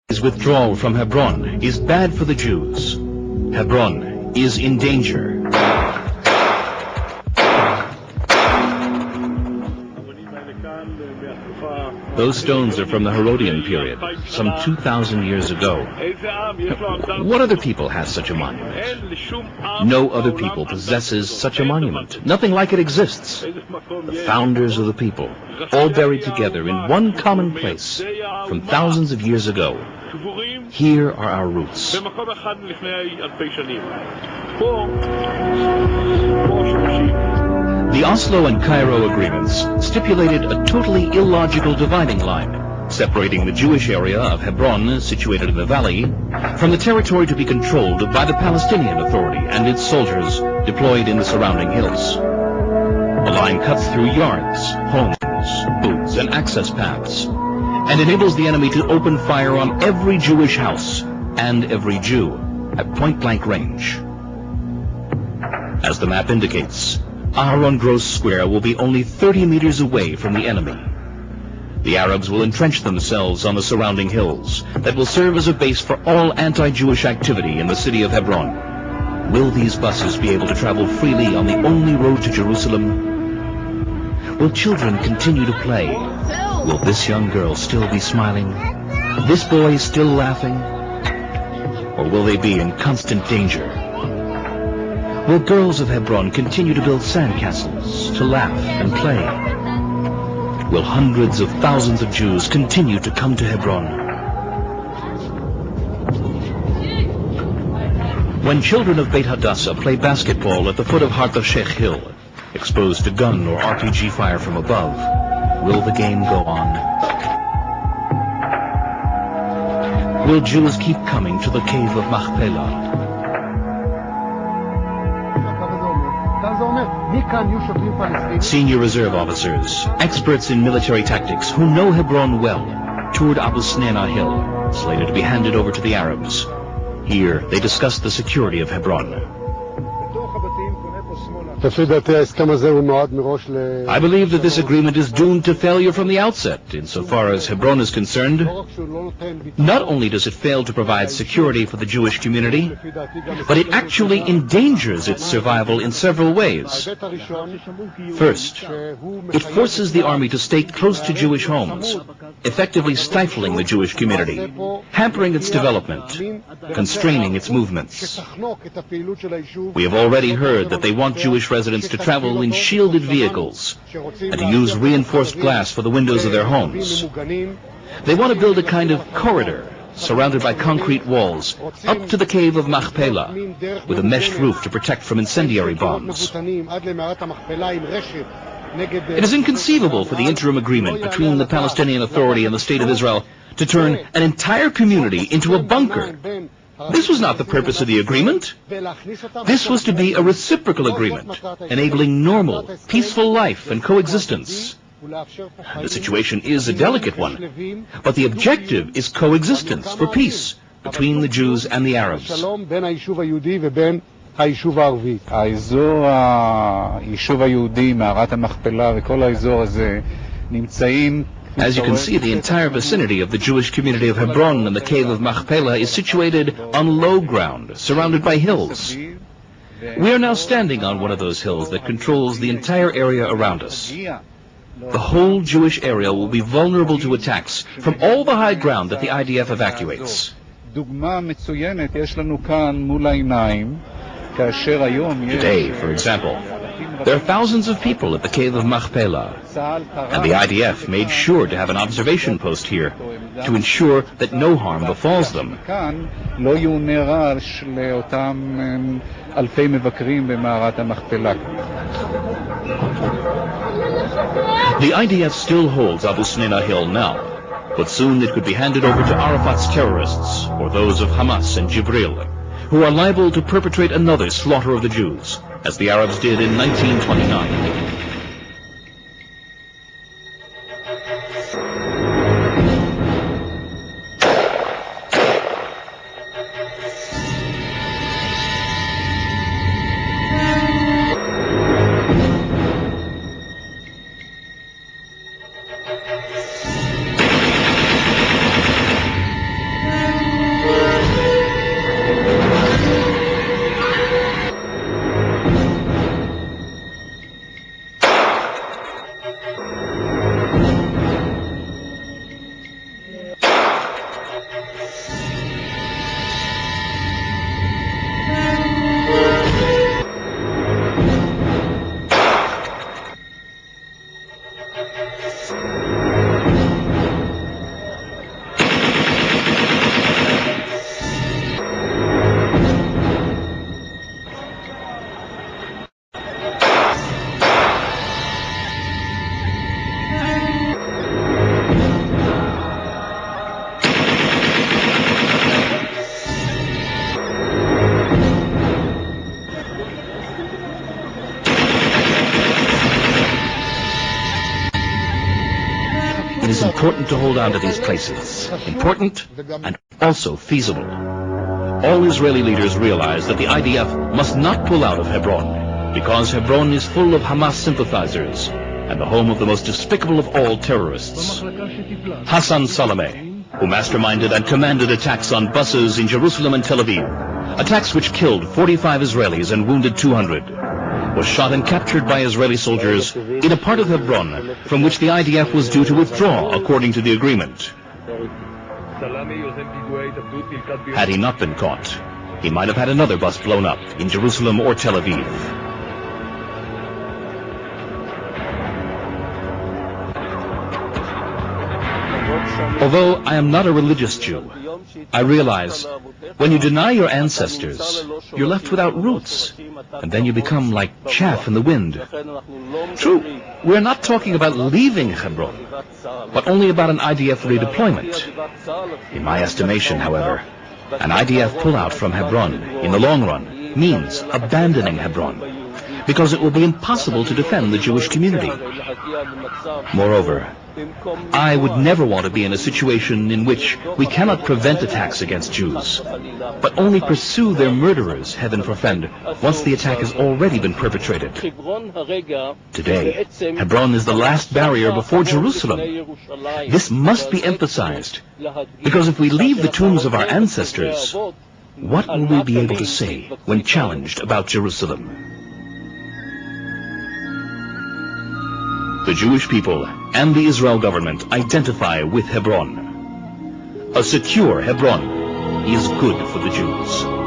His withdrawal from Hebron is bad for the Jews. Hebron is in danger. Those stones are from the Herodian period, some 2,000 years ago. What other people has such a monument? No other people possesses such a monument. Nothing like it exists. The founders of the people, all buried together in one common place from thousands of years ago. Here are our roots. The Oslo and Cairo agreements stipulated a totally illogical dividing line, separating the Jewish area of Hebron, situated in the valley, from the territory to be controlled by the Palestinian Authority and its soldiers deployed in the surrounding hills. The line cuts through yards, homes, booths, and access paths, and enables the enemy to open fire on every Jewish house and every Jew at point-blank range. As the map indicates, Aharon Gross Square will be only 30 meters away from the enemy. The Arabs will entrench themselves on the surrounding hills that will serve as a base for all anti-Jewish activity in the city of Hebron. Will these buses be able to travel freely on the only road to Jerusalem? Will children continue to play? Will this young girl still be smiling? This boy still laughing? Or will they be in constant danger? Will girls of Hebron continue to build sandcastles, to laugh and play? Will hundreds of thousands of Jews continue to come to Hebron? When children of Beit Hadassah play basketball at the foot of Har Sheikh Hill, exposed to gun or RPG fire from above, will the game go on? Will Jews keep coming to the cave of Machpelah? Senior reserve officers, experts in military tactics who know Hebron well, toured Abu Snena Hill, slated to be handed over to the Arabs. Here, they discussed the security of Hebron. I believe that this agreement is doomed to failure from the outset, insofar as Hebron is concerned. Not only does it fail to provide security for the Jewish community, but it actually endangers its survival in several ways. First, it forces the army to stay close to Jewish homes, effectively stifling the Jewish community, hampering its development, constraining its movements. We have already heard that they want Jewish residents to travel in shielded vehicles and to use reinforced glass for the windows of their homes. They want to build a kind of corridor surrounded by concrete walls up to the cave of Machpelah with a meshed roof to protect from incendiary bombs. It is inconceivable for the interim agreement between the Palestinian Authority and the State of Israel to turn an entire community into a bunker. This was not the purpose of the agreement. This was to be a reciprocal agreement, enabling normal, peaceful life and coexistence. The situation is a delicate one, but the objective is coexistence for peace between the Jews and the Arabs. האזור, היישוב היהודי, מערת המכפלה וכל האזור הזה נמצאים. As you can see, the entire vicinity of the Jewish community of Hebron and the cave of Machpelah is situated on low ground, surrounded by hills. We are now standing on one of those hills that controls the entire area around us. The whole Jewish area will be vulnerable to attacks from all the high ground that the IDF evacuates. Today, for example, there are thousands of people at the cave of Machpelah, and the IDF made sure to have an observation post here to ensure that no harm befalls them. The IDF still holds Abu Snena Hill now, but soon it could be handed over to Arafat's terrorists or those of Hamas and Jibril, who are liable to perpetrate another slaughter of the Jews, as the Arabs did in 1929. important to hold on to these places. Important and also feasible. All Israeli leaders realize that the IDF must not pull out of Hebron, because Hebron is full of Hamas sympathizers and the home of the most despicable of all terrorists, Hassan Salameh, who masterminded and commanded attacks on buses in Jerusalem and Tel Aviv, attacks which killed 45 Israelis and wounded 200, was shot and captured by Israeli soldiers in a part of Hebron from which the IDF was due to withdraw according to the agreement. Had he not been caught, he might have had another bus blown up in Jerusalem or Tel Aviv. Although I am not a religious Jew, I realize when you deny your ancestors, you're left without roots, and then you become like chaff in the wind. True, we're not talking about leaving Hebron, but only about an IDF redeployment. In my estimation, however, an IDF pullout from Hebron in the long run means abandoning Hebron, because it will be impossible to defend the Jewish community. Moreover, I would never want to be in a situation in which we cannot prevent attacks against Jews, but only pursue their murderers, heaven forfend, once the attack has already been perpetrated. Today, Hebron is the last barrier before Jerusalem. This must be emphasized, because if we leave the tombs of our ancestors, what will we be able to say when challenged about Jerusalem? The Jewish people and the Israel government identify with Hebron. A secure Hebron is good for the Jews.